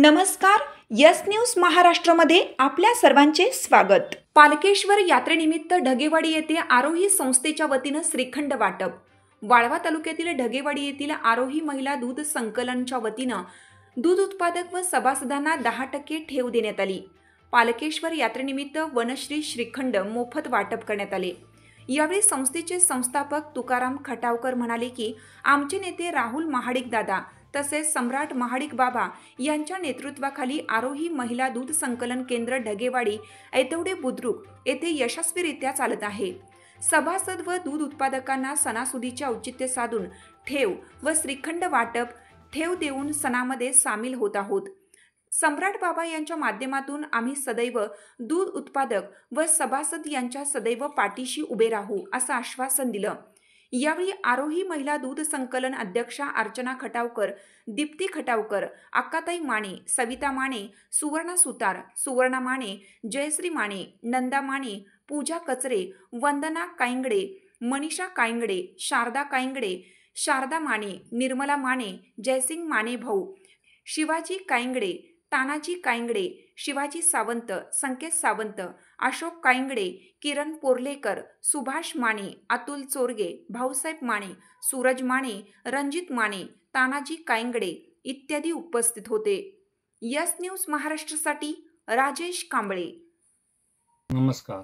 नमस्कार. Yes news महाराष्ट्रामध्ये आपल्या सर्वांचे स्वागत. पालकेश्वर यात्रेनिमित्त ढगेवाडी येथे आरोही संस्थेच्या वतीने श्रीखंड वाटप. वाळवा तालुक्यातील ढगेवाडी येथील आरोही महिला दूध संकलनच्या वतीने दूध उत्पादक व सभासदांना 10% ठेव देण्यात आली. पालकेश्वर यात्रेनिमित्त वनश्री श्रीखंड मोफत वाटप करण्यात आले. यावेळी संस्थेचे संस्थापक तुकाराम खटावकर म्हणाले की आमचे नेते राहुल महाडिक दादा तसेच सम्राट महाडिक बाबा यांच्या नेतृत्वाखाली आरोही महिला दूध संकलन केंद्र ढगेवाडी ऐतवडे बुद्रुक येथे यशस्वीरित्या चालत आहे. सभासद व दूध उत्पादकांना सणासुदीचे औचित्य साधून ठेव व श्रीखंड वाटप ठेव देऊन सणामध्ये सामील होत आहोत. सम्राट बाबा यांच्या माध्यमातून आम्ही सदैव दूध उत्पादक व सभासद यांच्या सदैव पाठीशी उभे राहू असं आश्वासन दिलं. यावेळी आरोही महिला दूध संकलन अध्यक्षा अर्चना खटावकर, दीप्ती खटावकर, अक्काताई माने, सविता माने, सुवर्णा सुतार, सुवर्णा माने, जयश्री माने, नंदा माने, पूजा कचरे, वंदना कायंगडे, मनीषा कायंगडे, शारदा कायंगडे, शारदा माने, निर्मला माने, जयसिंग माने भाऊ, शिवाजी कायंगडे, तानाजी कायंगडे, शिवाजी सावंत, संकेत सावंत, अशोक कायंगडे, किरण पोर्लेकर, सुभाष माने, अतुल चोरगे, भाऊसाहेब माने, सूरज माने, रंजित माने, तानाजी कायंगडे इत्यादी उपस्थित होते. यस न्यूज महाराष्ट्रासाठी राजेश कांबळे. नमस्कार.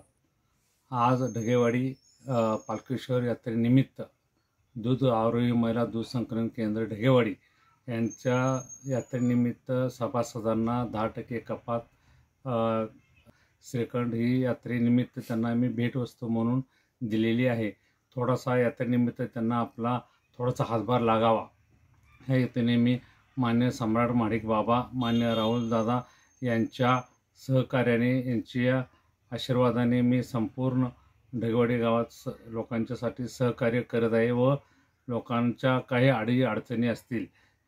आज ढगेवाडी पालकेश्वर यात्रेनिमित्त दूध आरोही महिला दूध संकलन केंद्र ढगेवाडी यांच्या यात्रेनिमित्त सभासदांना 10% कपात श्रीखंड ही यात्रेनिमित्त त्यांना आम्ही भेटवस्तू म्हणून दिलेली आहे. थोडासा यात्रेनिमित्त त्यांना आपला थोडासा हातभार लागावा ह्या हेतूने मी मान्य सम्राट महाडिक बाबा, मान्य राहुल दादा यांच्या सहकार्याने, यांच्या आशीर्वादाने मी संपूर्ण ढगेवाडी गावात लोकांच्यासाठी सहकार्य करत आहे व लोकांच्या काही अडचणी असतील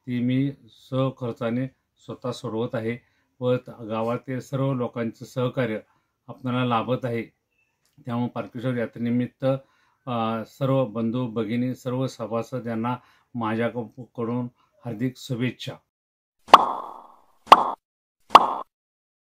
ती मी सहखर्चाने स्वतः सोडवत आहे व गावातील सर्व लोकांचं सहकार्य आपल्याला लाभत आहे. त्यामुळे पालकेश्वर यात्रेनिमित्त सर्व बंधू भगिनी, सर्व सभासद यांना माझ्याकडून हार्दिक शुभेच्छा.